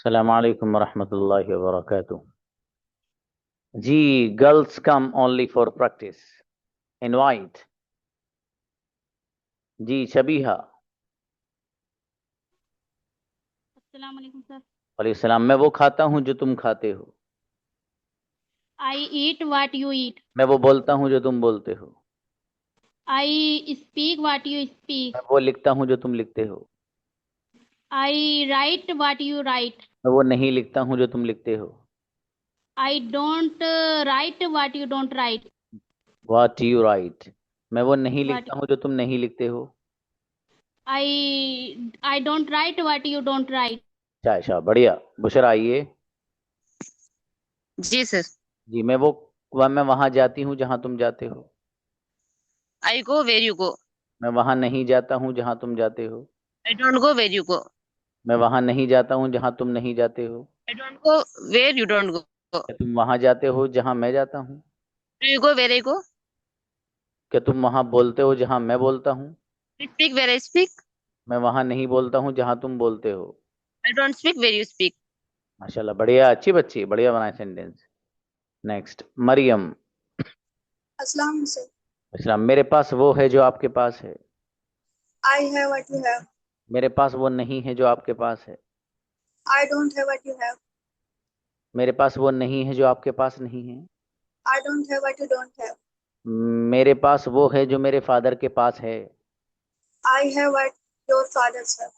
अस्सलाम वालेकुम वरहमतुल्लाहि वबरकातुह। जी, girls come only for practice. Invite. जी शबीहा। अस्सलाम वालेकुम सर। वालेकुम सलाम। मैं वो खाता हूँ जो तुम खाते हो। I eat what you eat. मैं वो बोलता हूँ जो तुम बोलते हो। आई स्पीक व्हाट यू मैं स्पीक। वो लिखता हूँ जो तुम लिखते हो। I write what you right. मैं वो नहीं लिखता हूँ जो तुम लिखते हो। I don't write what you don't write. What you right. मैं वो नहीं व्हाट लिखता हूँ जो तुम नहीं लिखते हो। I don't write what you don't right. अच्छा बढ़िया। बुशरा आइए। जी सर। जी मैं वहां जाती हूँ जहां तुम जाते हो। I go where you go. मैं वहां नहीं जाता हूँ जहां तुम जाते हो। I don't go where you go. मैं वहां नहीं जाता हूँ जहां तुम नहीं जाते हो। I don't go where you don't go. क्या तुम वहां जाते हो जहां मैं जाता हूँ। Do you go where I go. क्या तुम वहां बोलते हो जहां मैं बोलता हूँ। Speak where I speak. मैं वहां नहीं बोलता हूँ जहां तुम बोलते हो। I don't speak where you speak. माशाल्लाह बढ़िया, अच्छी बच्ची, बढ़िया बनाए सेंटेंस। नेक्स्ट मरियम। अस्सलाम सर। इस्लाम। मेरे पास वो है जो आपके पास है। I have what you have. मेरे पास वो नहीं है जो आपके पास है। I don't have what you have. मेरे पास वो नहीं है जो आपके पास नहीं है। I don't have what you don't have. मेरे पास वो है जो मेरे फादर के पास है। I have what your father sir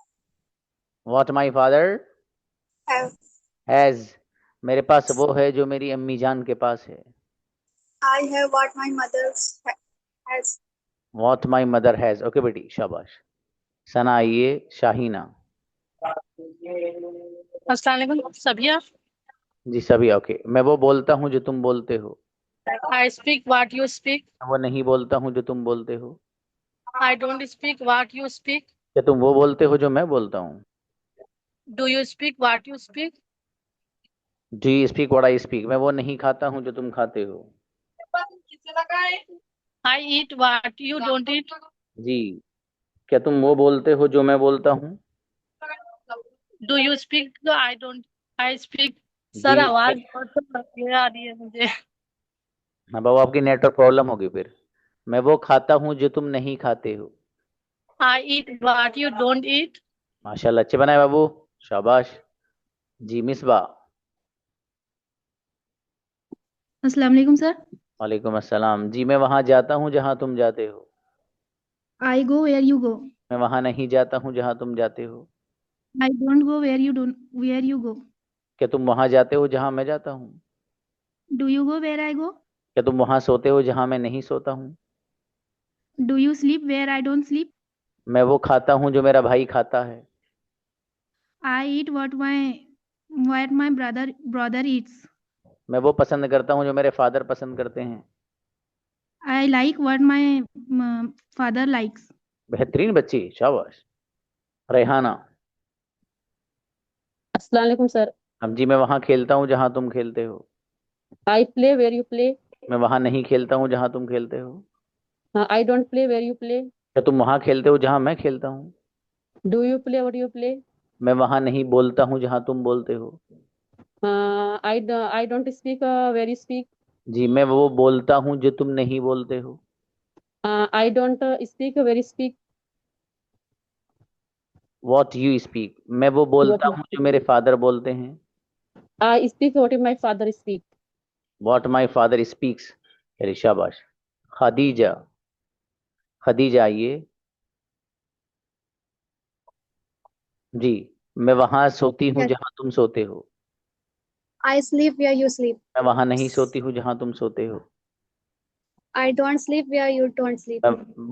what my father have. Has. मेरे पास वो है जो मेरी अम्मी जान के पास है। I have what my mother's has. What my mother has. Okay बेटी, शाबाश। सना आइए। शाहीना। अस्सलाम वालेकुम सबिया। जी सभी ओके। मैं वो बोलता हूँ जो तुम बोलते हो। I speak what you speak. मैं वो नहीं बोलता हूँ जो तुम बोलते हो। I don't speak what you speak. क्या तुम वो बोलते हो जो मैं बोलता हूँ। Do you speak what you speak. Do you speak what I speak. मैं वो नहीं खाता हूँ जो तुम खाते हो। I eat what you don't eat. जी। क्या तुम वो बोलते हो जो मैं बोलता हूँ। Do you speak I don't I speak. Do sir you. आवाज बहुत ये आ रही है मुझे। हाँ बाबू, आपकी नेटवर्क प्रॉब्लम होगी फिर। मैं वो खाता हूँ जो तुम नहीं खाते हो। I eat what you don't eat. माशाल्लाह, अच्छे बनाए बाबू। शाबाश। जी मिसबा। अस्सलाम वालेकुम सर। वालेकुम अस्सलाम। जी मैं वहां जाता हूँ जहां तुम जाते हो। I go where you go. मैं वहां नहीं जाता हूँ जहां तुम जाते हो। I don't go where you go. क्या तुम वहां जाते हो जहां मैं जाता हूँ। Do you go where I go. क्या तुम वहां सोते हो जहां मैं नहीं सोता हूँ। Do you sleep where I don't sleep. मैं वो खाता हूँ जो मेरा भाई खाता है। I eat what my brother eats. मैं वो पसंद करता हूँ जो मेरे फादर पसंद करते हैं। I like what my father likes. बेहतरीन बच्ची, शाबाश। रेहाना। अस्सलाम वालेकुम सर। अब जी मैं वहां खेलता हूँ जहां तुम खेलते हो। I play where you play. मैं वहां नहीं खेलता हूँ जहां तुम खेलते हो। I don't play where you play. क्या तुम वहां खेलते हो जहां मैं खेलता हूँ। Do you play what you play. मैं वहां नहीं बोलता हूँ जहां तुम बोलते हो। I don't speak where you speak. जी मैं वो बोलता हूँ जो तुम नहीं बोलते हो। I don't speak where you speak. What you speak. मैं वो व्हाट बोलता यू हूँ स्पीक। जो मेरे फादर बोलते हैं। आई speak what my father speak. What my father speaks. अरे शाबाश। खदीजा। खदीजा आइए। जी मैं वहां सोती हूँ Yes. जहां तुम सोते हो। I sleep where you sleep. मैं वहां नहीं सोती हूँ जहां तुम सोते हो। I don't sleep where you don't sleep.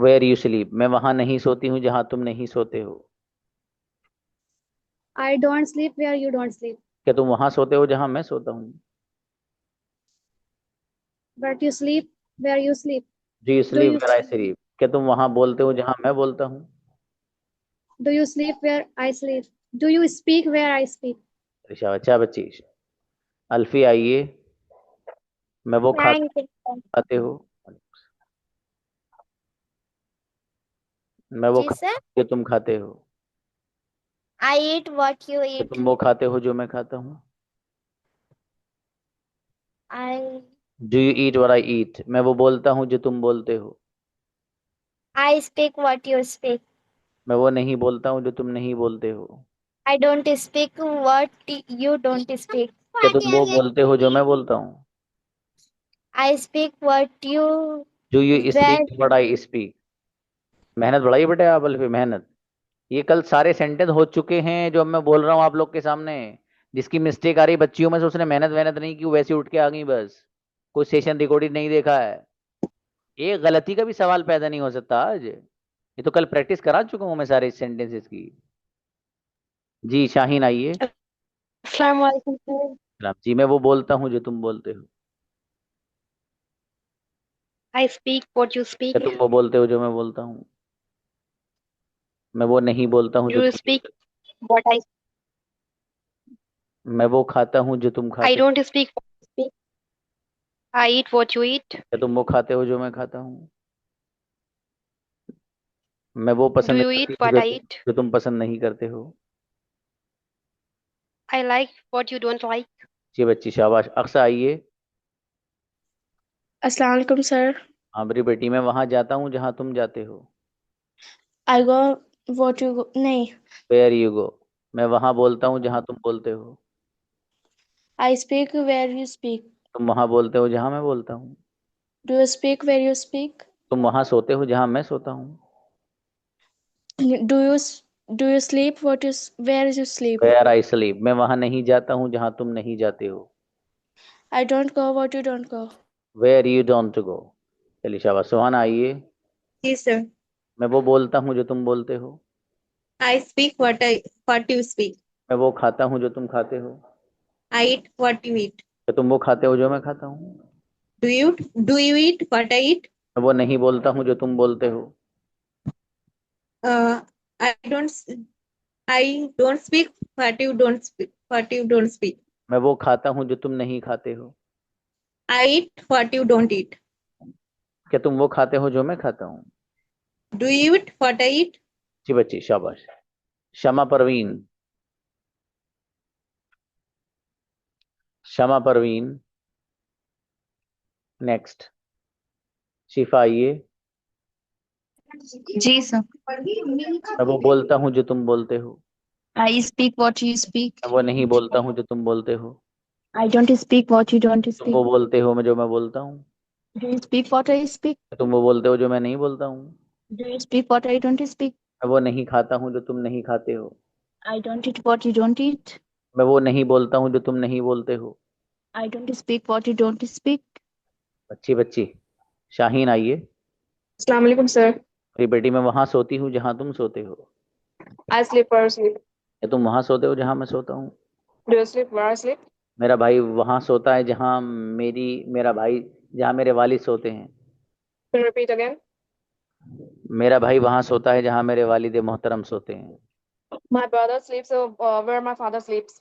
Where you sleep. मैं वहां नहीं सोती हूँ जहां तुम नहीं सोते हो। I don't sleep where you don't sleep. क्या तुम वहां सोते हो जहां मैं सोता हूँ। But you sleep where you sleep. जी Do sleep you where I sleep. क्या तुम वहां बोलते हो जहां मैं बोलता हूँ। do you sleep where I sleep? Do you speak where I speak? अच्छा बच्ची। अल्फी आइए। मैं वो खाता Thank you. खाते हो। मैं वो जी खाता सर। हूँ जो तुम खाते हो। I eat what you क्या eat. तुम वो खाते हो जो मैं खाता हूँ? I do you eat what I eat? मैं वो बोलता हूँ जो तुम बोलते हो। I speak what you speak. मैं वो नहीं बोलता हूँ जो तुम नहीं बोलते हो। I don't speak what you don't speak. क्या तुम वो बोलते हो जो मैं बोलता हूँ? I speak what you do you where speak what I speak? मेहनत बढ़ाइए बेटा आप पे मेहनत। ये कल सारे सेंटेंस हो चुके हैं जो अब मैं बोल रहा हूँ आप लोग के सामने। जिसकी मिस्टेक आ रही बच्चियों में से उसने मेहनत मेहनत नहीं की, वैसे उठ के आ गई बस। कोई सेशन रिकॉर्डिंग नहीं देखा है। एक गलती का भी सवाल पैदा नहीं हो सकता आज। ये तो कल प्रैक्टिस करा चुका हूं मैं सारे सेंटेंसेस की। जी शाहीन आइए। अस्सलाम वालेकुम सर। राम जी मैं वो बोलता हूँ जो तुम बोलते हो। I speak what you क्या speak. तुम वो बोलते हो जो मैं बोलता हूँ? मैं वो नहीं बोलता हूँ जो Do you तुम speak बोलते what I हो। मैं वो खाता हूँ जो तुम I खाते हो। don't speak what you speak. I eat what you eat. क्या तुम वो खाते हो जो मैं खाता हूँ? मैं वो Do पसंद you eat करती हूँ what I eat? जो तुम पसंद नहीं करते हो। I like what you don't like. जी बच्ची शाबाश। अक्सा आइए। अस्सलाम वालेकुम सर। हाँ मेरी बेटी मैं वहां जाता हूँ जहाँ तुम जाते हो। I go what you go नहीं। Where you go. मैं वहां बोलता हूँ जहाँ तुम बोलते हो। I speak where you speak. तुम वहां बोलते हो जहाँ मैं बोलता हूँ। Do you speak where you speak. तुम वहां सोते हो जहाँ मैं सोता हूँ। Do you do you sleep what you where you sleep. Where I sleep. मैं वहां नहीं जाता हूँ जहाँ तुम नहीं जाते हो। I don't go what you don't go. Where you don't go. चलिए शाबाश। सुहाना आइए। जी सर। मैं वो बोलता हूँ जो तुम बोलते हो। I speak what you speak. मैं वो खाता हूँ जो तुम खाते हो। I eat what you eat. क्या तुम वो खाते हो जो मैं खाता हूँ? Do you eat what I eat? मैं वो नहीं बोलता हूँ जो तुम बोलते हो। Uh, I don't speak what you don't speak. मैं वो खाता हूँ जो तुम नहीं खाते हो। I eat what you don't eat. क्या तुम वो खाते हो जो मैं खाता हूँ? Do you eat what I eat? जी बच्ची शाबाश। शमा परवीन। शमा परवीन। नेक्स्ट। शिफा आइए। जी सर। मैं वो बोलता हूँ जो तुम बोलते हो। I speak what you speak. मैं वो नहीं बोलता हूँ जो तुम बोलते हो। I don't speak what you don't तुम वो स्पीक। बोलते हो मैं जो मैं बोलता हूँ। Do you speak what I speak. तुम वो बोलते हो जो मैं नहीं बोलता हूँ। Do you speak what I don't speak. मैं वो नहीं खाता हूँ जो तुम नहीं खाते हो। I don't eat what you don't ईट। मैं वो नहीं बोलता हूँ जो तुम नहीं बोलते हो। I don't speak what you don't speak. अच्छी बच्ची। शाहीन आइए। अस्सलाम वालेकुम सर। मेरी बेटी मैं वहां सोती हूँ जहाँ तुम सोते हो। I sleep where sleep. या तुम वहां सोते हो जहाँ मैं सोता हूँ। Do you sleep where I sleep. मेरा भाई वहां सोता है जहाँ मेरा भाई जहाँ मेरे वालिद सोते हैं। Can repeat again. मेरा भाई वहां सोता है जहाँ मेरे वालिद मोहतरम सोते हैं। My brother sleeps where my father sleeps.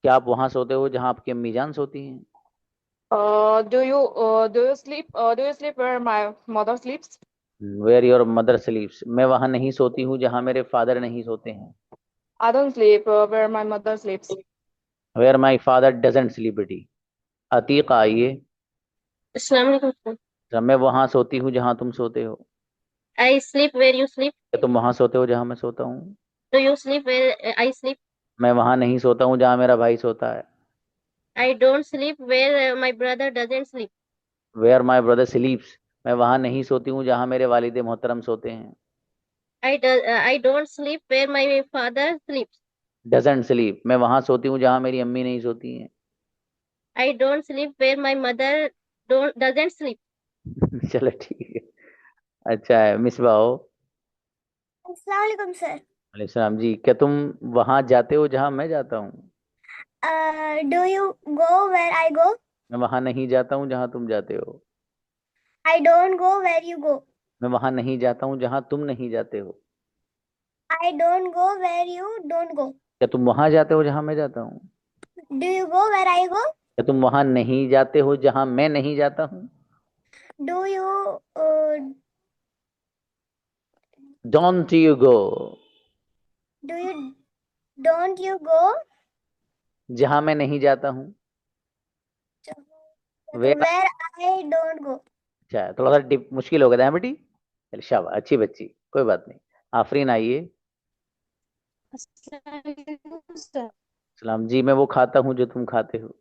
क्या आप वहां सोते हो जहाँ आपकी अम्मी जान सोती हैं? Do you sleep where my mother sleeps. Where your mother sleeps. मैं वहां नहीं सोती हूँ जहाँ मेरे फादर नहीं सोते हैं। I don't sleep where my mother sleeps. Where my father doesn't sleep बेटी। अतीका आइए। अस्सलाम वालेकुम सर। मैं वहां सोती हूँ जहाँ तुम सोते हो। I sleep where you sleep. क्या तुम वहां सोते हो जहाँ मैं सोता हूँ? Do you sleep where I sleep? मैं वहां नहीं सोता हूँ जहाँ मेरा भाई सोता है। I don't sleep where my brother doesn't sleep. Where my brother sleeps. मैं वहां नहीं सोती हूँ जहाँ मेरे वालिद मोहतरम सोते हैं। I don't sleep where my father sleeps. Doesn't sleep. मैं वहां सोती हूँ जहाँ मेरी अम्मी नहीं सोती हैं। I don't sleep where my mother don't doesn't sleep. चलो ठीक है। अच्छा है मिसबा हो। अस्सलाम वालेकुम सर। वालेकुम सलाम जी। क्या तुम वहां जाते हो जहाँ मैं जाता हूँ? Do you go where I go? मैं वहां नहीं जाता हूँ जहाँ तुम जाते हो। I don't go where you go. मैं वहां नहीं जाता हूँ जहाँ तुम नहीं जाते हो। I don't go where you don't go. क्या तुम वहां जाते हो जहाँ मैं जाता हूँ? Do you go where I go? क्या तुम वहां नहीं जाते हो जहाँ मैं नहीं जाता हूँ? Do you don't you go. do you Don't you go जहां मैं नहीं जाता हूँ। वे where I don't go? अच्छा, थोड़ा सा मुश्किल हो गया था बेटी। चल शाबाश, अच्छी बच्ची, कोई बात नहीं। आफरीन आइए। सलाम जी। मैं वो खाता हूँ जो तुम खाते हो।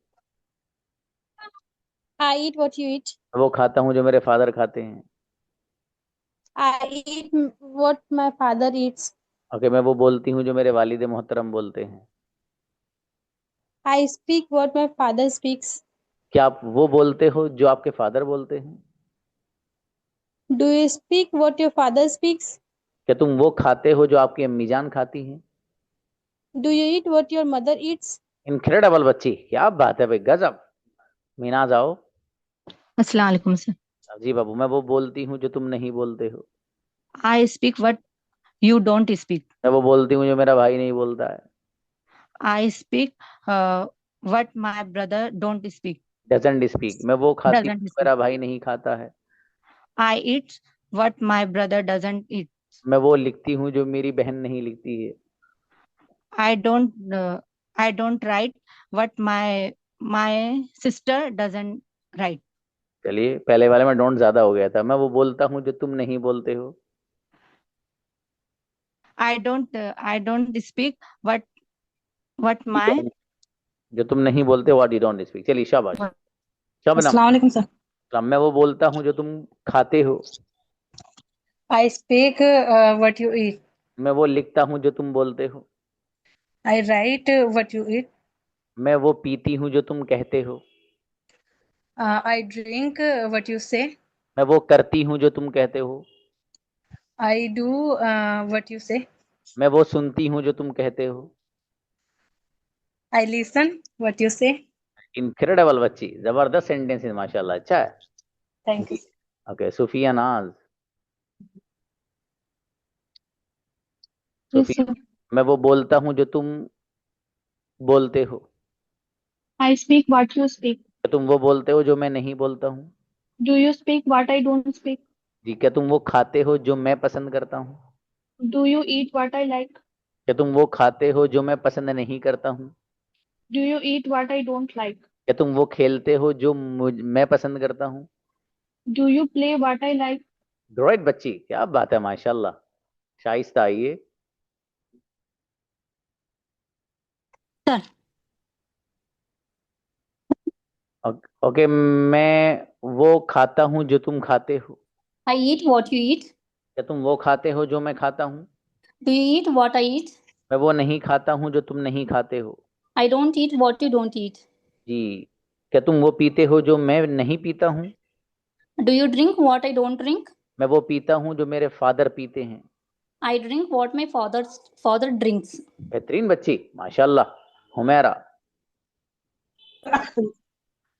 I eat what you eat. मैं वो खाता हूँ जो मेरे फादर खाते हैं। I eat what my father eats. Okay, मैं वो बोलती हूँ जो मेरे वालिद मोहतरम बोलते हैं। I speak what my father speaks. क्या आप वो बोलते हो जो आपके फादर बोलते हैं? Do you speak what your father speaks? क्या तुम वो खाते हो जो आपकी अम्मी जान खाती हैं? Do you eat what your mother eats? Incredible बच्ची, क्या बात है भाई, गजब। मीनाज आओ। अस्सलाम वालेकुम सर। जी बाबू, मैं वो बोलती हूँ जो तुम नहीं बोलते हो। I speak what you don't speak. मैं वो बोलती हूँ जो मेरा भाई नहीं बोलता है। आई speak what my brother don't speak. Doesn't speak. मैं वो खाती हूँ डजंट जो स्पीक। मेरा भाई नहीं खाता है। I eat what my brother doesn't eat. मैं वो लिखती हूँ जो मेरी बहन नहीं लिखती है। I don't write what my sister doesn't right. चलिए, पहले वाले में डोंट ज्यादा हो गया था। मैं वो बोलता हूँ जो तुम नहीं बोलते हो। I don't speak what my. जो तुम नहीं बोलते, व्हाट यू डोंट स्पीक। चलिए शाबाश। शबनम। अस्सलाम वालेकुम सर। सलाम। मैं वो बोलता हूँ जो तुम खाते हो। I speak what you eat. मैं वो लिखता हूँ जो तुम बोलते हो। I write what you eat. मैं वो पीती हूँ जो तुम कहते हो। I drink what you say. मैं वो करती हूँ जो तुम कहते हो। I do what you say. मैं वो सुनती हूँ जो तुम कहते हो। I listen what you say. Incredible बच्ची, जबरदस्त सेंटेंस है माशाल्लाह, अच्छा है। Thank you. ओके, सुफिया नाज। Yes, Sufiya, sir. मैं वो बोलता हूँ जो तुम बोलते हो। I speak what you speak. क्या तुम वो बोलते हो जो मैं नहीं बोलता हूँ? Do you speak what I don't speak? जी। क्या तुम वो खाते हो जो मैं पसंद करता हूँ? Do you eat what I like? क्या तुम वो खाते हो जो मैं पसंद नहीं करता हूँ? Do you eat what I don't like? क्या तुम वो खेलते हो जो मैं पसंद करता हूँ? Do you play what I like? Great बच्ची, क्या बात है माशाल्लाह। शाइस्ता आइए। सर। ओके, मैं वो खाता हूँ जो तुम खाते हो। I eat what you eat. क्या तुम वो खाते हो जो मैं खाता हूँ? Do you eat what I eat? मैं वो नहीं खाता हूँ जो तुम नहीं खाते हो। I don't eat what you don't eat. जी। क्या तुम वो पीते हो जो मैं नहीं पीता हूँ? Do you drink what I don't drink? मैं वो पीता हूँ जो मेरे फादर पीते हैं। I drink what my father drinks. बेहतरीन बच्ची, माशाल्लाह। हुमैरा।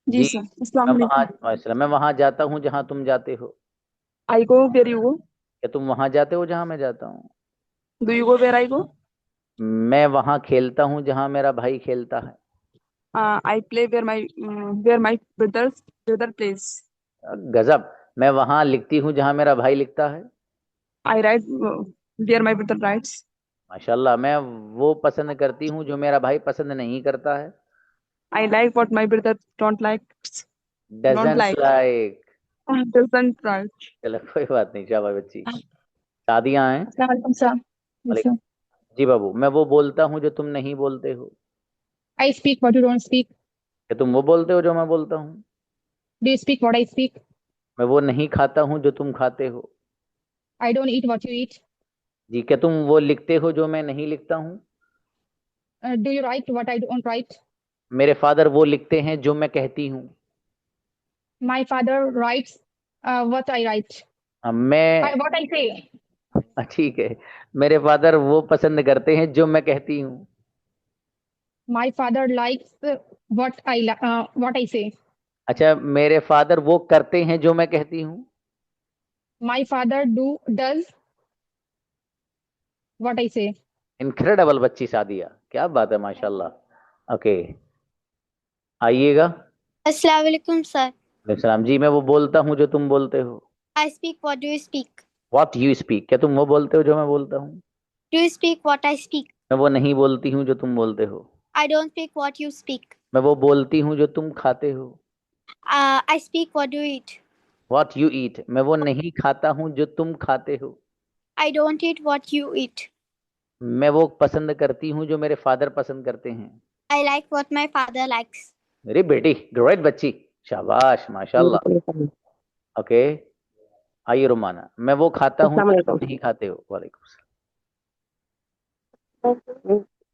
जी जी। सर। अस्सलाम वालेकुम। मैं वहां जाता हूँ जहां तुम जाते हो। I go where you go. क्या तुम वहां जाते हो जहां मैं जाता हूँ? Do you go where I go? मैं वहां खेलता हूँ जहां मेरा भाई खेलता है। I play where my brother plays. गजब। मैं वहां लिखती हूँ जहां मेरा भाई लिखता है। I write where my brother writes. माशाल्लाह। मैं वो पसंद करती हूँ जो मेरा भाई पसंद नहीं करता है। I like what my brother don't like. Don't doesn't like. Like. Doesn't like. चलो कोई बात नहीं, शाबाश बच्ची। शादियां हैं। अस्सलाम वालेकुम सर। Yes, sir. जी बाबू, मैं वो बोलता हूँ जो तुम नहीं बोलते हो। I speak what you don't speak. क्या तुम वो बोलते हो जो मैं बोलता हूँ? Do you speak what I speak? मैं वो नहीं खाता हूँ जो तुम खाते हो। I don't eat what you eat. जी। क्या तुम वो लिखते हो जो मैं नहीं लिखता हूँ? Do you write what I don't write? मेरे फादर वो लिखते हैं जो मैं कहती हूँ। My father writes what I write. मैं What I say. ठीक है। मेरे फादर वो पसंद करते हैं जो मैं कहती हूँ। My father likes what I say. अच्छा, मेरे फादर वो करते हैं जो मैं कहती हूँ। My father does what I say. Incredible बच्ची सादिया, क्या बात है माशाल्लाह। ओके, आइएगा। अस्सलाम वालेकुम सर। सलाम जी। मैं वो बोलता हूँ जो तुम बोलते हो। I speak what do you speak? What you speak. क्या तुम वो बोलते हो जो मैं बोलता हूँ? Do you speak what I speak? मैं वो नहीं बोलती हूँ जो तुम बोलते हो। I don't speak what you speak. मैं वो बोलती हूँ जो तुम खाते हो। I speak what you eat. What you eat, मैं वो नहीं खाता हूँ जो तुम खाते हो। I don't eat what you eat. मैं वो पसंद करती हूँ जो मेरे फादर पसंद करते हैं। I like what my father likes. मेरी बेटी, ग्रेट बच्ची, शाबाश, माशाल्लाह। ओके, आइए रुमाना, मैं वो खाता हूँ जो तुम नहीं खाते हो। वालेकुम सलाम।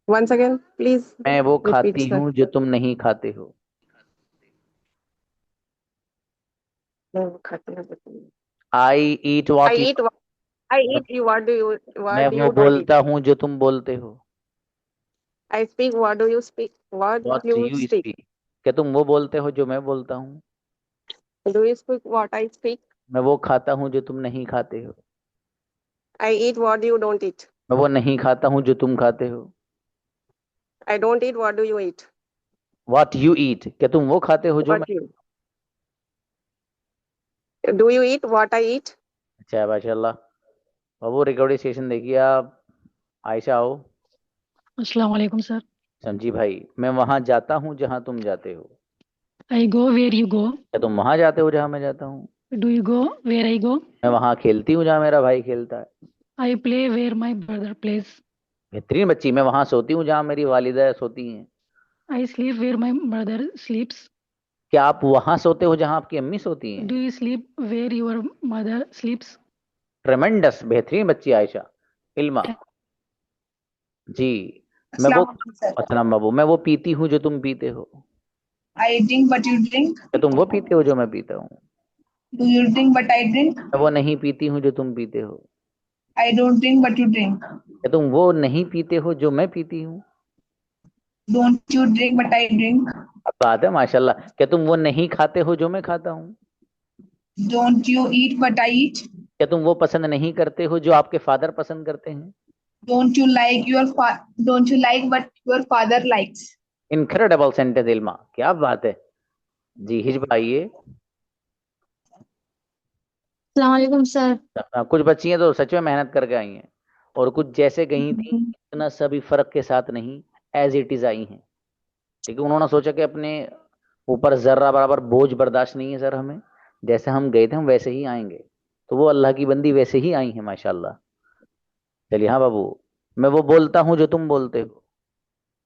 Once again, please मैं वो repeat, खाती sir. हूँ जो तुम नहीं खाते हो। I eat I what eat. You. I eat. You. What do you? मैं What do वो you don't eat? बोलता हूँ जो तुम बोलते हो। I speak. What do you speak? What what you you speak? Speak, क्या तुम वो बोलते हो जो मैं बोलता हूँ। Do you speak what I speak? मैं वो खाता हूँ जो तुम नहीं खाते हो। I eat what you don't eat. मैं वो नहीं खाता हूँ जो तुम खाते हो। I don't eat. What do you eat? What you eat, क्या तुम वो खाते हो जो मैं। What you? Do you eat what I eat? अच्छा माशाल्लाह। बाबू रिकॉर्डिंग सेशन देखिए आप। आयशा आओ। अस्सलाम वालेकुम सर। समझी भाई, मैं वहां जाता हूँ जहां तुम जाते हो। I go where you go. क्या तुम वहां जाते हो जहां मैं जाता हूँ। Do you go where I go? मैं वहां खेलती हूँ जहां मेरा भाई खेलता है। I play where my brother plays. बेहतरीन बच्ची, मैं वहां सोती हूँ जहां मेरी वालिदा सोती हैं। I sleep where my brother sleeps. क्या आप वहां सोते हो जहां आपकी अम्मी सोती हैं। Do you sleep where your mother sleeps? ट्रेमेंडस, बेहतरीन बच्ची आयशा। इल्मा जी। मैं वो, अस्सलाम बाबू, मैं वो पीती हूँ जो तुम पीते हो। I drink but you drink. क्या तुम वो पीते हो जो मैं पीता हूँ। Do you drink but I drink? मैं वो नहीं पीती हूँ जो तुम पीते हो। I don't drink but you drink. क्या तुम वो नहीं पीते हो जो मैं पीती हूँ। Don't you drink but I drink? अब बात है माशाल्लाह। क्या तुम वो नहीं खाते हो जो मैं खाता हूँ। Don't you eat but I eat? क्या तुम वो पसंद नहीं करते हो जो आपके फादर पसंद करते हैं। Don't you like what your father likes? Incredible sentence Ilma, क्या बात है। जी हिजब आइए। अस्सलाम वालेकुम सर। कुछ बच्चियां तो सच में मेहनत करके आई हैं और कुछ जैसे गई थी इतना सभी फर्क के साथ नहीं, एज इट इज आई हैं। लेकिन उन्होंने सोचा कि अपने ऊपर जर्रा बराबर बोझ बर्दाश्त नहीं है सर हमें, जैसे हम गए थे हम वैसे ही आएंगे। तो वो अल्लाह की बंदी वैसे ही आई है माशाल्लाह। चलिए हाँ बाबू, मैं वो बोलता हूँ जो तुम बोलते हो।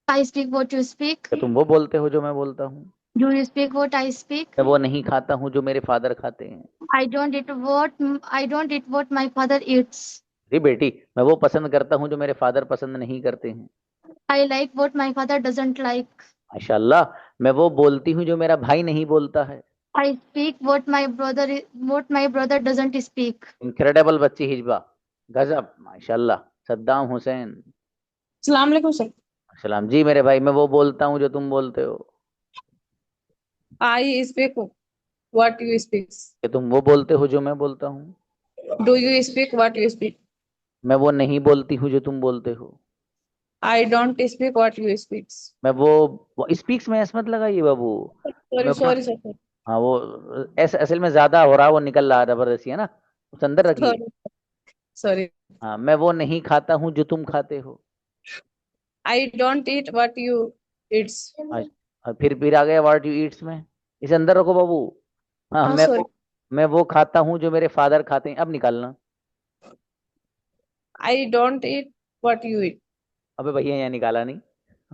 I speak what you speak. क्या तुम वो बोलते हो जो मैं बोलता हूँ। Do you speak what I speak? मैं वो नहीं खाता हूँ जो मेरे फादर खाते हैं। I don't eat what my father eats. जी बेटी, मैं वो पसंद करता हूँ जो मेरे फादर पसंद नहीं करते हैं। I like what my father doesn't like. माशाल्लाह, मैं वो बोलती हूँ जो मेरा भाई नहीं बोलता है। I speak what my brother doesn't speak. Incredible बच्ची हिजबा, गजब माशाल्लाह। सद्दाम हुसैन। अस्सलाम वालेकुम सर। सलाम जी मेरे भाई, मैं वो बोलता हूँ जो तुम बोलते हो। I speak what you speak. कि तुम वो बोलते हो जो मैं बोलता हूँ। Do you speak what you speak? मैं वो नहीं बोलती हूँ जो तुम बोलते हो। I don't speak what you speak. मैं वो स्पीक्स में एस मत लगाइए बाबू। Sorry, मैं sorry, sir. हाँ वो एस असल में ज्यादा हो रहा, वो निकल रहा जबरदस्ती है ना, उस अंदर रखिए। Sorry, sorry. हाँ, मैं वो नहीं खाता हूँ जो तुम खाते हो। I don't eat what you eat. और फिर आ गया व्हाट यू ईट्स में, इसे अंदर रखो बाबू। हाँ, Sorry. मैं वो खाता हूँ जो मेरे फादर खाते हैं। अब निकालना। I don't eat what you eat. अबे भैया यहाँ निकाला नहीं।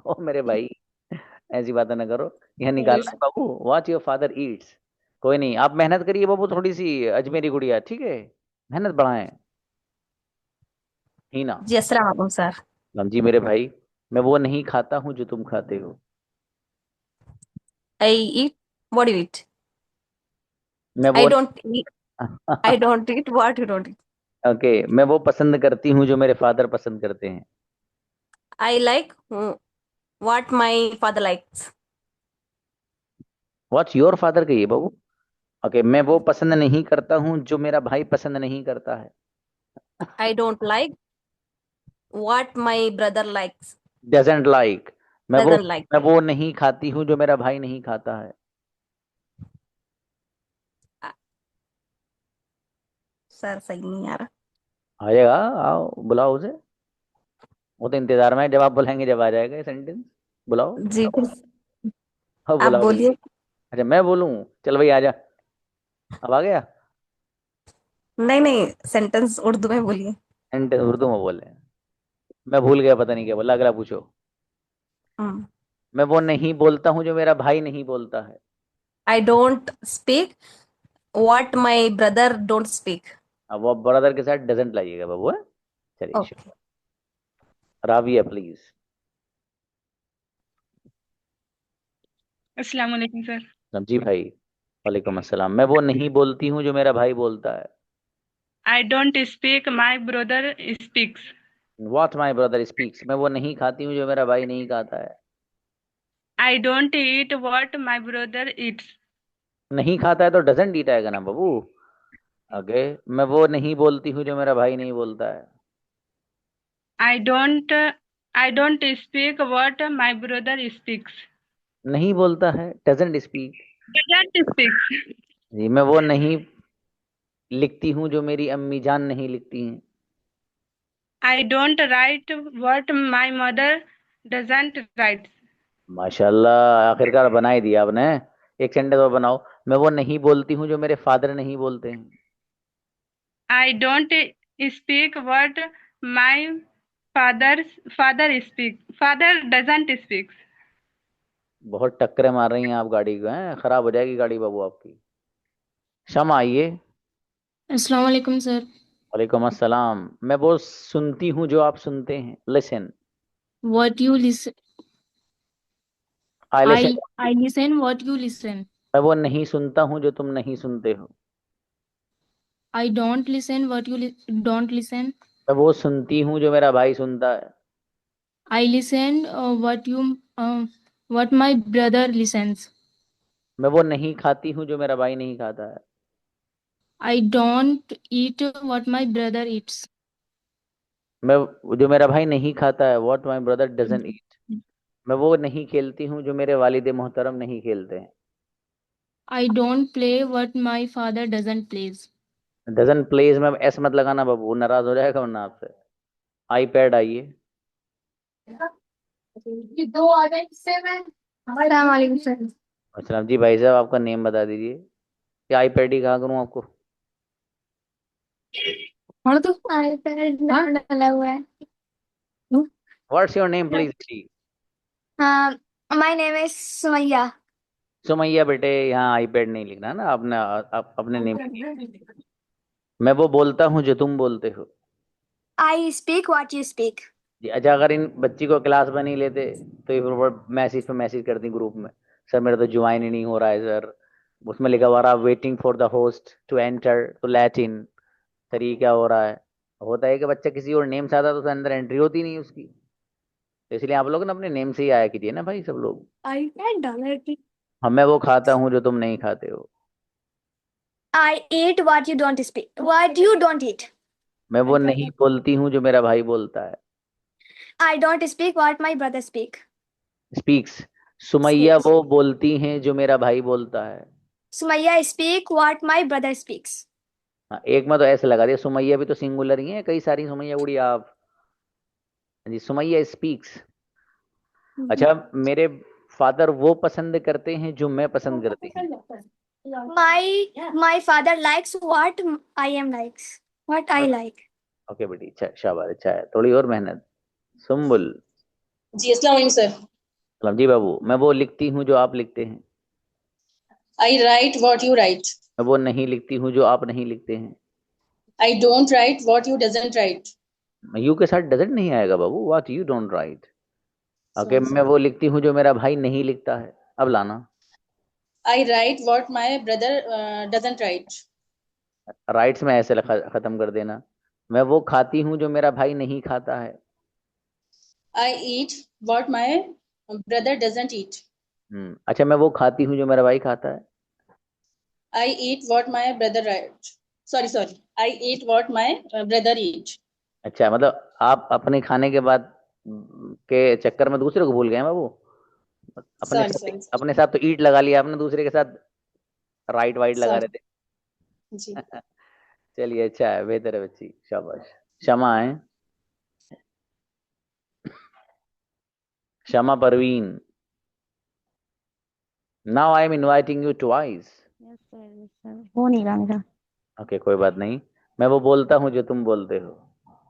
ओ मेरे भाई, ऐसी बातें ना करो, यहाँ Sorry, निकालना है sir. Babu. What your father Yeats. कोई नहीं, आप मेहनत करिए बाबू थोड़ी सी, अजमेरी गुड़िया, ठीक है, मेहनत बढ़ाएं। ही ना। जी अस्सलाम वालेकुम सर। जी मेरे भाई, मैं वो नहीं खाता हूँ जो तुम खाते हो। I eat what you eat. मैं I वो don't eat. I don't eat what you don't eat. Okay, मैं वो पसंद करती हूँ जो मेरे फादर पसंद करते हैं। I like what my father likes. What's your father कहिए बाबू। ओके, मैं वो पसंद नहीं करता हूँ जो मेरा भाई पसंद नहीं करता है। I don't like what my brother likes. Doesn't like, Doesn't like. मैं वो नहीं खाती हूँ जो मेरा भाई नहीं खाता है। सर सही नहीं आ रहा। आएगा, आओ बुलाओ उसे, वो तो इंतजार में है, जब आप बुलाएंगे जब आ जाएगा ये सेंटेंस। बुलाओ। जी हाँ आप बुलाओ बुलाओ। बोलिए। अच्छा मैं बोलूँ? चल भाई आजा। अब आ गया। नहीं नहीं, सेंटेंस उर्दू में बोलिए। सेंटेंस उर्दू में बोले। मैं भूल गया, पता नहीं क्या बोला, अगला पूछो। हम्म। मैं वो नहीं बोलता हूँ जो मेरा भाई नहीं बोलता है। I don't speak what my brother don't speak. अब वो ब्रदर के साथ डजेंट लाइएगा बाबू, है? चलिए ओके। राविया प्लीज। अस्सलाम वालेकुम सर। जी भाई। वालेकुम अस्सलाम। मैं वो नहीं बोलती हूँ जो मेरा भाई बोलता है। I don't speak my brother speaks. What my brother speaks. मैं वो नहीं खाती हूँ जो मेरा भाई नहीं खाता है। I don't eat what my brother Yeats. नहीं खाता है तो डजेंट ईट आएगा ना बाबू। ओके। मैं वो नहीं बोलती हूँ जो मेरा भाई नहीं बोलता है। I don't I don't speak what my brother speaks. नहीं बोलता है, डजेंट स्पीक। Doesn't speak. जी। मैं वो नहीं लिखती हूँ जो मेरी अम्मी जान नहीं लिखती हैं। I don't write what my mother doesn't right. माशाल्लाह, आखिरकार बना ही दिया आपने। एक सेंटेंस और बनाओ। मैं वो नहीं बोलती हूँ जो मेरे फादर नहीं बोलते हैं। I don't speak what my father father speak father doesn't speak. बहुत टक्करें मार रही हैं आप गाड़ी को, हैं? खराब हो जाएगी गाड़ी बाबू आपकी। शमा आइए। अस्सलाम वालेकुम सर। वालेकुम अस्सलाम। मैं वो सुनती हूँ जो आप सुनते हैं। Listen. What you listen, I listen. I listen what you listen. मैं वो नहीं सुनता हूँ जो तुम नहीं सुनते हो। I don't listen what you don't listen. मैं वो सुनती हूँ जो मेरा भाई सुनता है। I listen what my brother listens. मैं वो नहीं खाती हूँ जो मेरा भाई नहीं खाता है। I don't eat what my brother eats. मैं जो मेरा भाई नहीं खाता है, व्हाट माई ब्रदर डजन ईट। मैं वो नहीं खेलती हूँ जो मेरे वालिद मोहतरम नहीं खेलते हैं। I don't play what my father doesn't plays. Doesn't plays में ऐसे मत लगाना बाबू, वो नाराज हो जाएगा वरना आपसे। आईपैड आइए। ये दो आ गए इससे मैं। अस्सलाम वालेकुम सर। अच्छा जी भाई साहब, आपका नेम बता दीजिए। क्या आईपैड ही कहाँ करूँ आपको? और तो iPad डाला हुआ है। व्हाट्स योर नेम प्लीज जी? हाँ, my name is Sumaiya. Sumaiya बेटे, यहाँ आईपैड नहीं लिखना ना आपने, अपने नेम। मैं वो बोलता हूँ जो तुम बोलते हो। I speak what you speak. जी। अच्छा, अगर इन बच्ची को क्लास में नहीं लेते तो ये मैसेज पे मैसेज करती ग्रुप में, सर मेरा तो ज्वाइन ही नहीं हो रहा है सर। उसमें लिखा हुआ रहा waiting for the host to enter to let in. Sir ये क्या हो रहा है? होता है कि बच्चा किसी और नेम से आता है तो उसके अंदर एंट्री होती नहीं उसकी। तो इसलिए आप लोग ना अपने नेम से ही आया कीजिए ना भाई सब लोग। iPad डाला है कि हम मैं वो खाता हूँ जो तुम नहीं खाते हो। I eat what you don't speak. What you don't eat. मैं वो नहीं बोलती हूँ जो मेरा भाई बोलता है। I don't speak what my brother speak. Speaks. Sumaiya Speaks. वो बोलती हैं जो मेरा भाई बोलता है। Sumaya speak what my brother speaks. हाँ, एक में तो ऐसे लगा दिया, सुमैया भी तो सिंगुलर ही है, कई सारी सुमैया उड़ी आप। जी। सुमैया स्पीक्स। अच्छा, मेरे फादर वो पसंद करते हैं जो मैं पसंद करती हूँ। My father likes what I am likes. What I like. Okay बेटी, अच्छा शाबाश, अच्छा है, थोड़ी और मेहनत। सुम्बुल। जी अस्सलाम वालेकुम सर। सलाम जी बाबू। मैं वो लिखती हूँ जो आप लिखते हैं। आई राइट व्हाट यू राइट। मैं वो नहीं लिखती हूँ जो आप नहीं लिखते हैं। I don't write what you doesn't write. You के साथ डजेंट नहीं आएगा बाबू, what you don't write. Okay. मैं वो लिखती हूँ जो मेरा भाई नहीं लिखता है। अब लाना। I write what my brother doesn't write. Writes में ऐसे खत्म कर देना। मैं वो खाती हूँ जो मेरा भाई नहीं खाता है। I eat what my brother doesn't eat. अच्छा, मैं वो खाती हूँ जो मेरा भाई खाता है। I eat what my brother write. Sorry I eat what my brother eat. अच्छा, मतलब आप अपने खाने के बाद के चक्कर में दूसरे को भूल गए हैं बाबू। सॉरी अपने साथ तो ईट लगा लिया आपने, दूसरे के साथ राइट वाइट लगा रहे थे। जी। चलिए, अच्छा है, बेहतर है बच्ची, शाबाश। क्षमा है। Shama Parveen. Now I am inviting you twice. Yes, sir. Yes, sir. हो नहीं रहा मेरा. Okay, कोई बात नहीं. मैं वो बोलता हूँ जो तुम बोलते हो.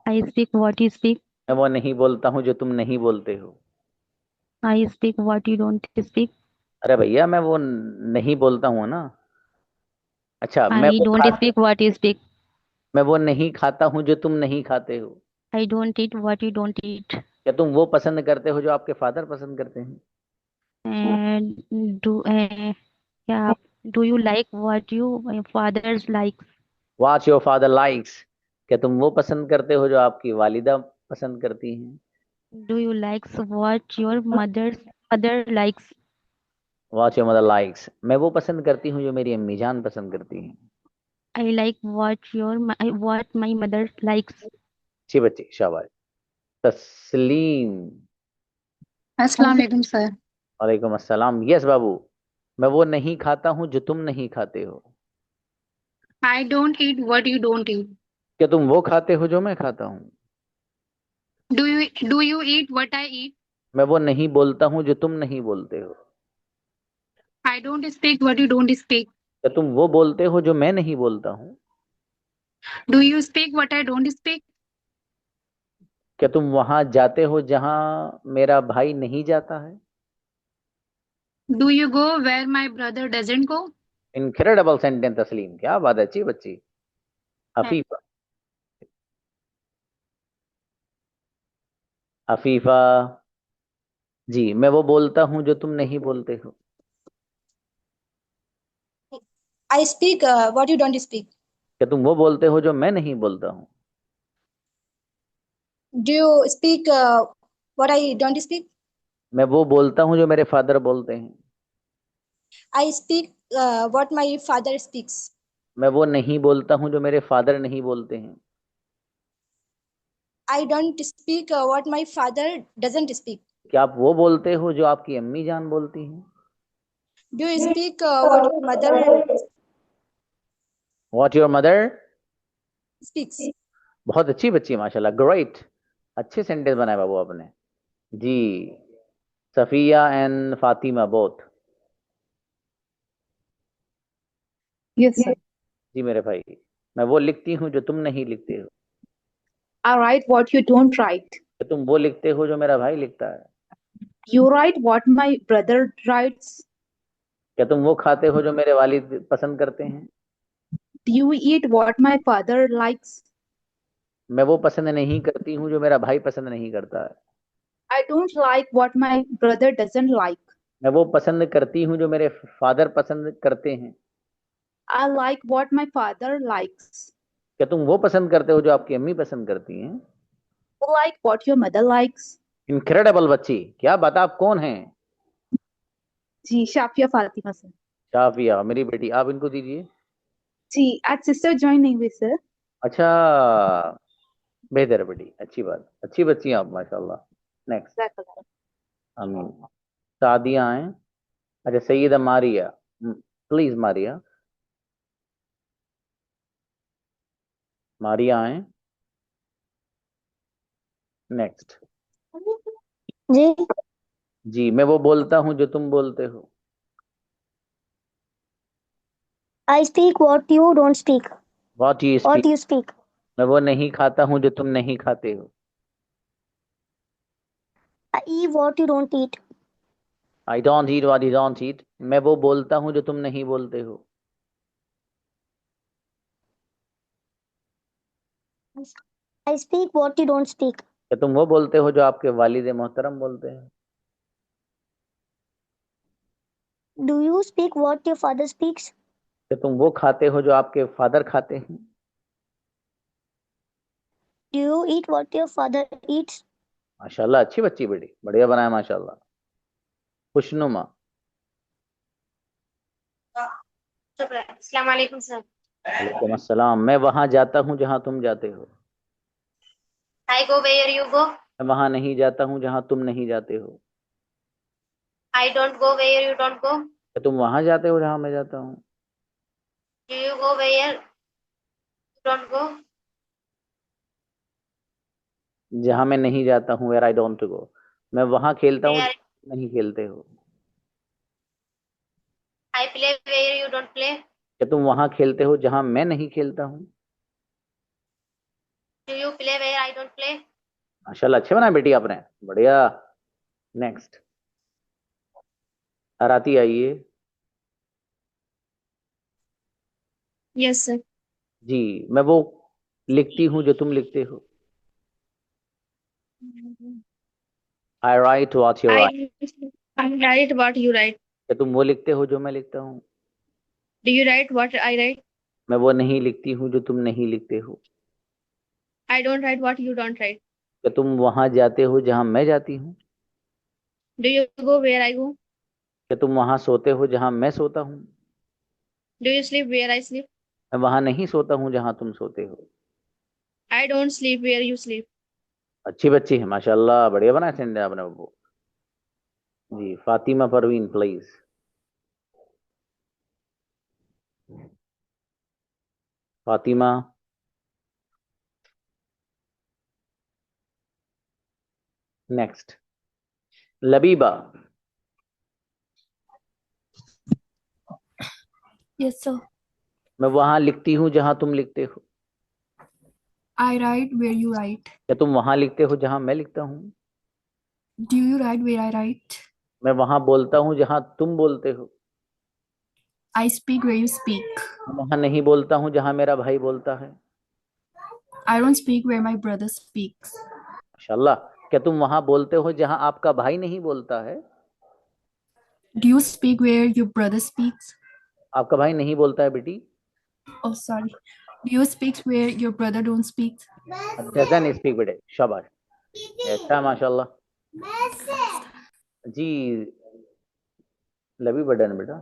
I speak what you speak. मैं वो नहीं बोलता हूँ जो तुम नहीं बोलते हो. I speak what you don't speak. अरे भैया मैं वो नहीं बोलता हूँ ना. अच्छा I don't speak what you speak. मैं वो नहीं खाता हूँ जो तुम नहीं खाते हो. I don't eat what you don't eat. क्या तुम वो पसंद करते हो जो आपके फादर पसंद करते हैं? क्या do you like what your father likes? What your father likes. क्या तुम वो पसंद करते हो जो आपकी वालिदा पसंद करती हैं? Do you like what your mother likes? What your mother likes. मैं वो पसंद करती हूँ जो मेरी अम्मी जान पसंद करती हैं. I like what my mother likes. अच्छी बच्ची, शाबाश. तस्लीम. अस्सलाम वालेकुम सर. वालेकुम अस्सलाम. यस बाबू. मैं वो नहीं खाता हूँ जो तुम नहीं खाते हो. I don't eat what you don't eat. क्या तुम वो खाते हो जो मैं खाता हूँ? Do you eat what I eat? मैं वो नहीं बोलता हूँ जो तुम नहीं बोलते हो. I don't speak what you don't speak. क्या तुम वो बोलते हो जो मैं नहीं बोलता हूँ? Do you speak what I don't speak? क्या तुम वहां जाते हो जहां मेरा भाई नहीं जाता है? Do you go where my brother doesn't go? Incredible sentence तस्लीम. क्या बात है, अच्छी बच्ची. हफीफा. हफीफा जी. मैं वो बोलता हूँ जो तुम नहीं बोलते हो. I speak what you don't speak. क्या तुम वो बोलते हो जो मैं नहीं बोलता हूँ? Do you speak what I don't speak? मैं वो बोलता हूँ जो मेरे फादर बोलते हैं. I speak what my father speaks. मैं वो नहीं बोलता हूँ जो मेरे फादर नहीं बोलते हैं. I don't speak what my father doesn't speak. क्या आप वो बोलते हो जो आपकी अम्मी जान बोलती हैं? Do you speak what your mother What your mother speaks? बहुत अच्छी बच्ची, माशाल्लाह. ग्रेट. अच्छे सेंटेंस बनाए बाबू आपने जी. Safia and Fatima both. Yes sir. जी मेरे भाई. मैं वो लिखती हूँ जो तुम नहीं लिखते हो. I write what you don't write. तो तुम वो लिखते हो जो मेरा भाई लिखता है. You write what my brother writes. क्या तुम वो खाते हो जो मेरे वालिद पसंद करते हैं? Do you eat what my father likes? मैं वो पसंद नहीं करती हूँ जो मेरा भाई पसंद नहीं करता है. I don't like what my brother doesn't like. मैं वो पसंद करती हूँ जो मेरे फादर पसंद करते हैं. I like what my father likes. क्या तुम वो पसंद करते हो जो आपकी अम्मी पसंद करती हैं? You like what your mother likes. Incredible बच्ची. क्या बता, आप कौन हैं? जी शाफिया फातिमा सर. शाफिया मेरी बेटी. आप इनको दीजिए. जी आज सिस्टर ज्वाइन नहीं हुई सर. अच्छा, बेहतर है बेटी. अच्छी बात. अच्छी बच्ची हैं आप माशाल्लाह. नेक्स्ट. आमीन. सादिया हैं. अच्छा, सईदा मारिया. प्लीज मारिया. मारिया हैं. नेक्स्ट. जी. जी. मैं वो बोलता हूँ जो तुम बोलते हो. I speak what you don't speak. What you What speak. you speak. मैं वो नहीं खाता हूँ जो तुम नहीं खाते हो. I eat what you don't eat. I don't eat what you don't eat. मैं वो बोलता हूँ जो तुम नहीं बोलते हो. I speak what you don't speak. क्या तुम वो बोलते हो जो आपके वालिद मोहतरम बोलते हैं? Do you speak what your father speaks? क्या तुम वो खाते हो जो आपके फादर खाते हैं? Do you eat what your father eats? माशाल्लाह, अच्छी बच्ची बेटी. बढ़िया बनाया माशाल्लाह. खुशनुमा. अस्सलाम वालेकुम सर. वालेकुम अस्सलाम. मैं वहां जाता हूँ जहां तुम जाते हो. I go where you go. मैं वहां नहीं जाता हूँ जहां तुम नहीं जाते हो. I don't go where you don't go. क्या तुम वहां जाते हो जहां मैं जाता हूँ? Do you go where you don't go? जहां मैं नहीं जाता हूँ. Where I don't go. मैं वहां खेलता हूँ Where नहीं खेलते हो। I play where you don't play. क्या तुम वहां खेलते हो जहां मैं नहीं खेलता हूँ। Do you play where I don't play? माशाल्लाह अच्छे बना बेटी आपने, बढ़िया। नेक्स्ट आरती आइए। Yes, sir. जी मैं वो लिखती हूँ जो तुम लिखते हो। I write what you write. I write what you write. क्या तुम वो लिखते हो जो मैं लिखता हूँ। Do you write what I write? मैं वो नहीं लिखती हूँ जो तुम नहीं लिखते हो। I don't write what you don't write. क्या तुम वहां जाते हो जहां मैं जाती हूँ। Do you go where I go? क्या तुम वहां सोते हो जहां मैं सोता हूँ। Do you sleep where I sleep? मैं वहां नहीं सोता हूँ जहां तुम सोते हो। I don't sleep where you sleep. अच्छी बच्ची है माशाल्लाह, बढ़िया बनाया सेंड आपने वो। जी Fatima Parveen please. Fatima. Next Labiba. Yes, sir. मैं वहां लिखती हूँ जहां तुम लिखते हो। I write where you write. क्या तुम वहां लिखते हो जहां मैं लिखता हूँ। Do you write where I write? मैं वहां बोलता हूँ जहां तुम बोलते हो। I speak where you speak. मैं वहां नहीं बोलता हूँ जहां मेरा भाई बोलता है। I don't speak where my brother speaks. माशाल्लाह। क्या तुम वहां बोलते हो जहां आपका भाई नहीं बोलता है। Do you speak where your brother speaks? आपका भाई नहीं बोलता है बेटी। Oh, sorry. Do you speak where your brother don't speak? Doesn't speak बेटे, शाबाश, अच्छा माशाल्लाह। जी लबी बटन बेटा।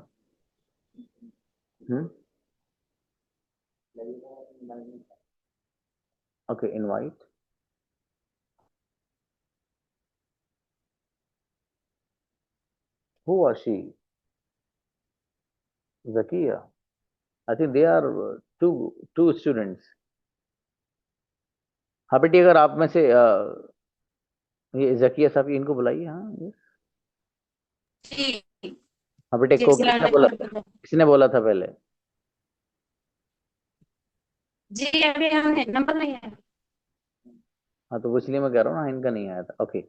Okay invite. Who was she? Zakia. I think they are two students. हाँ बेटी अगर आप में से ये जकिया साहब इनको बुलाइए। हाँ yes. हाँ बेटे को किसने बोला था पहले। जी अभी हमें नंबर नहीं है। हाँ तो इसलिए मैं कह रहा हूँ ना इनका नहीं आया था। ओके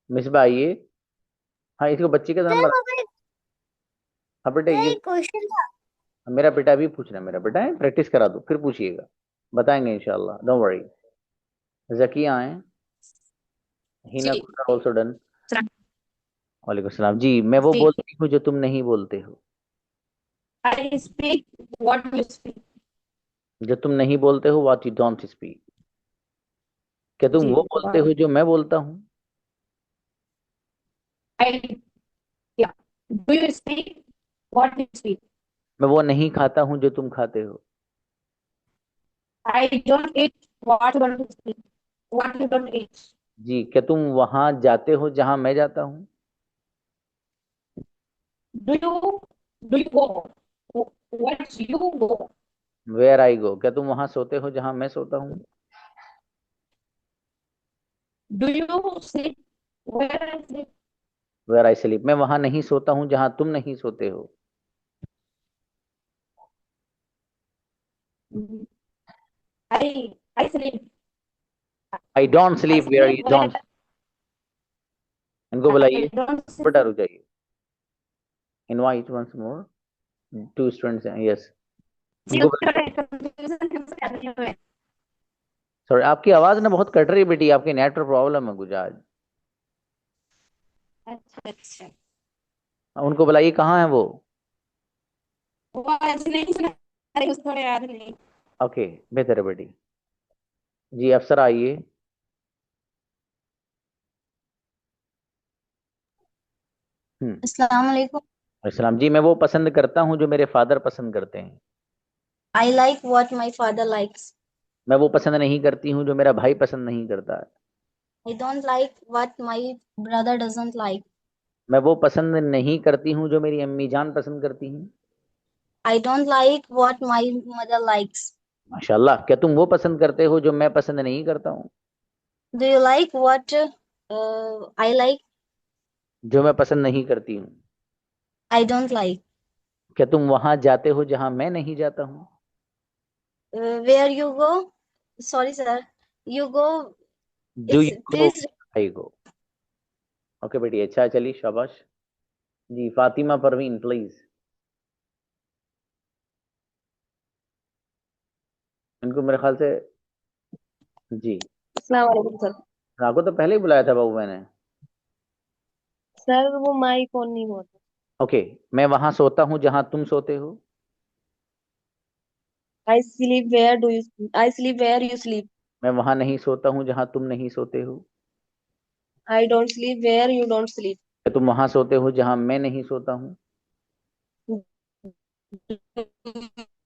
मिसबा आइए। हाँ इसको बच्ची का नंबर। हाँ बेटे ये क्वेश्चन था। मेरा बेटा भी पूछ रहा है, मेरा बेटा है, प्रैक्टिस करा दो फिर पूछिएगा, बताएंगे इंशाल्लाह, डोंट वरी। जकिया आए। Hina also done. वालेकुम सलाम। जी मैं वो बोलती हूँ जो तुम नहीं बोलते हो। I speak what you speak. जो तुम नहीं बोलते हो व्हाट यू डोंट स्पीक। क्या तुम वो बोलते हो जो मैं बोलता हूँ। I yeah. Do you speak what you speak? मैं वो नहीं खाता हूँ जो तुम खाते हो। I don't eat what you don't speak. What you don't eat. जी क्या तुम वहां जाते हो जहां मैं जाता हूँ। Do you go? What you go? Where I go. क्या तुम वहां सोते हो जहां मैं सोता हूँ। Do you sleep where I sleep? Where I sleep. मैं वहां नहीं सोता हूँ जहां तुम नहीं सोते हो। I sleep. I don't sleep where you don't. इनको बुलाइए, बेटा रुक जाइए। Invite once more, two students हैं यस। सॉरी आपकी आवाज ना बहुत कट रही है बेटी, आपके नेटवर्क प्रॉब्लम है कुछ आज। अच्छा उनको बुलाइए, कहाँ है वो। वो आज नहीं सुना, अरे उस थोड़े याद नहीं। ओके बेहतर है बेटी। जी अफसर आइए। अस्सलाम वालेकुम। अस्सलाम। जी मैं वो पसंद करता हूँ जो मेरे फादर पसंद करते हैं। I like what my father likes. मैं वो पसंद नहीं करती हूँ जो मेरा भाई पसंद नहीं करता है। I don't like what my brother doesn't like. मैं वो पसंद नहीं करती हूँ जो मेरी अम्मी जान पसंद करती हैं। I don't like what my mother likes. माशाल्लाह। क्या तुम वो पसंद करते हो जो मैं पसंद नहीं करता हूँ। Do you like what I like? जो मैं पसंद नहीं करती हूँ। I don't like. क्या तुम वहां जाते हो जहां मैं नहीं जाता हूँ? Where you go? Sorry, sir. You go. Do It's you go? please. I go. Okay बेटी, अच्छा चलिए शाबाश। जी फातिमा परवीन प्लीज। इनको मेरे ख्याल से जी अस्सलाम वालेकुम सर। आपको तो पहले ही बुलाया था बाबू मैंने। सर वो माई फोन नहीं होता। ओके, मैं वहां सोता हूँ जहां तुम सोते हो। I sleep where do you sleep? I sleep where you sleep. मैं वहां नहीं सोता हूँ जहां तुम नहीं सोते हो। I don't sleep where you don't sleep. क्या तुम वहां सोते हो जहां मैं नहीं सोता हूँ?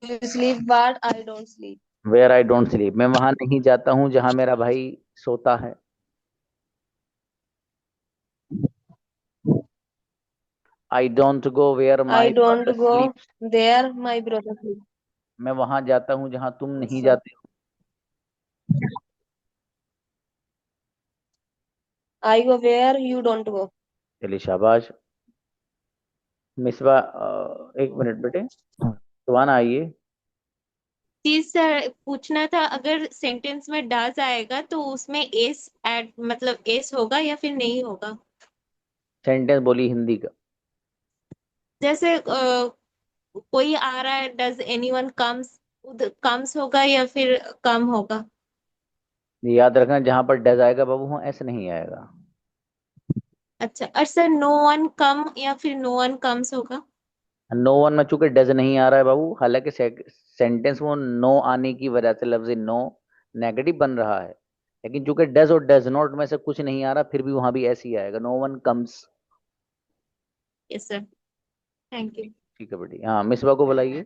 You sleep but I don't sleep. Where I don't sleep, मैं वहां नहीं जाता हूँ जहां मेरा भाई सोता है। I don't go where I my don't brother go sleep, there my brother sleep. मैं वहां जाता हूँ जहां तुम Yes, नहीं sir. जाते हो। I go where you don't go. चलिए शाबाश। मिसबा एक मिनट बेटे, सुहाना आइए। जी सर, पूछना था अगर सेंटेंस में डज आएगा तो उसमें एस ऐड मतलब एस होगा या फिर नहीं होगा? सेंटेंस बोली हिंदी का। जैसे कोई आ रहा है, डज एनीवन कम्स, कम्स होगा या फिर कम होगा? याद रखना जहां पर डज आएगा बाबू वहां ऐसे नहीं आएगा। अच्छा, और सर नो वन कम या फिर नो वन कम्स होगा? नो वन में चूंकि डज नहीं आ रहा है बाबू, हालांकि सेंटेंस वो नो आने की वजह से लफ्ज नो नेगेटिव बन रहा है, लेकिन चूंकि डज और डज नॉट में से कुछ नहीं आ रहा, फिर भी वहां भी ऐसे ही आएगा, no one comes. Yes sir, thank you. ठीक है बेटी। हाँ मिसबा को बुलाइए।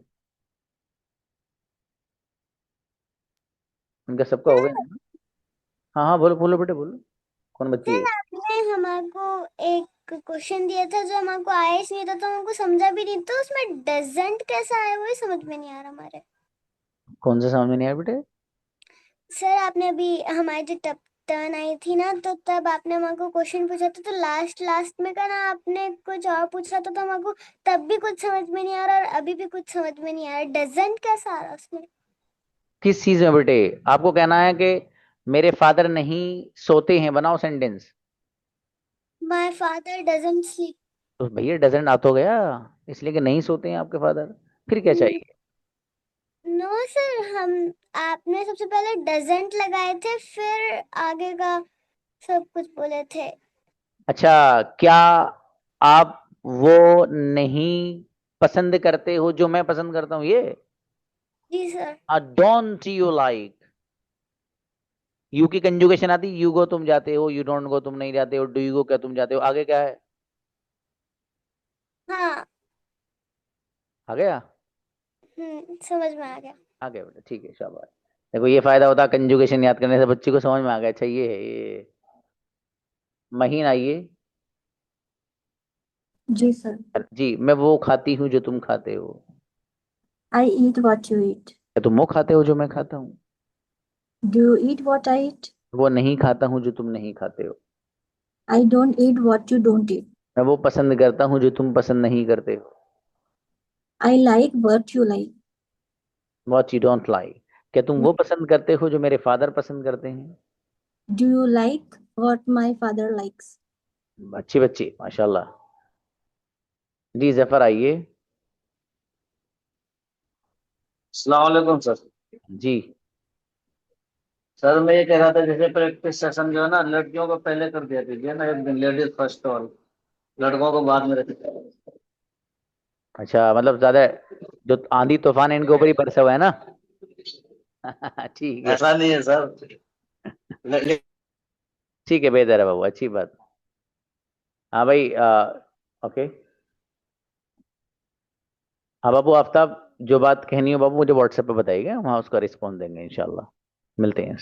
इनका सबका हो गया ना? हाँ हाँ बोलो बोलो बेटे बोलो, कौन बच्ची है? सर आपने हमारे को एक क्वेश्चन दिया था जो हमारे को आया ही नहीं था, तो हमको समझा भी नहीं, तो उसमें डजंट कैसा आया वही समझ में नहीं आ रहा हमारे। कौन से समझ में नहीं आया बेटे? सर आपने अभी हमारी जो टर्न आई थी ना, तो तब आपने हमारे को क्वेश्चन पूछा था, तो लास्ट लास्ट में का ना आपने कुछ और पूछा था, तो हमारे को तब भी कुछ समझ में नहीं आ रहा और अभी भी कुछ समझ में नहीं आ रहा। डजंट कैसा आ रहा उसमें? किस चीज में बेटे? आपको कहना है कि मेरे फादर नहीं सोते हैं, बनाओ sentence. My father doesn't sleep. तो भैया डजंट आ तो गया, इसलिए कि नहीं सोते हैं आपके फादर, फिर क्या चाहिए? नो सर, हम आपने सबसे पहले डजंट लगाए थे, फिर आगे का सब कुछ बोले थे। अच्छा, क्या आप वो नहीं पसंद करते हो जो मैं पसंद करता हूँ, ये? जी sir. Don't you like, you की कंजुगेशन आती, यू गो तुम जाते हो, यू डोंट गो तुम नहीं जाते हो, डू यू गो क्या तुम जाते हो, आगे क्या है? हाँ। आ गया? समझ में आ गया। आ गया बेटा, ठीक है शाबाश। देखो ये फायदा होता है कंजुगेशन याद करने से, बच्ची को समझ में आ गया। अच्छा ये है ये। महीन आइए। जी सर। जी, मैं वो खाती हूँ जो तुम खाते हो। I eat what you eat. क्या तुम वो खाते हो जो मैं खाता हूँ? Do you eat what I eat? वो नहीं खाता हूँ जो तुम नहीं खाते हो। I don't eat what you don't eat. मैं वो पसंद करता हूँ जो तुम पसंद नहीं करते हो। I like what you like. What you don't like, क्या तुम वो पसंद करते हो जो मेरे फादर पसंद करते हैं? Do you like what my father likes? अच्छी बच्ची माशाल्लाह। जी जफर आइए। अस्सलाम वालेकुम सर। जी सर मैं ये कह रहा था, जैसे प्रैक्टिस सेशन जो है ना, लड़कियों को पहले कर दिया कीजिए ना, एक दिन लेडीज फर्स्ट और लड़कों को बाद में रखिए। अच्छा, मतलब ज्यादा जो आंधी तूफान है इनके ऊपर ही बरसा हुआ है ना? ठीक है। ऐसा नहीं है सर। ठीक है बेहतर है बाबू, अच्छी बात। हाँ भाई ओके। हाँ बाबू आफ्ताब, जो बात कहनी हो बाबू मुझे व्हाट्सएप पे बताइएगा, वहाँ उसका रिस्पॉन्स देंगे इंशाल्लाह। मिलते हैं।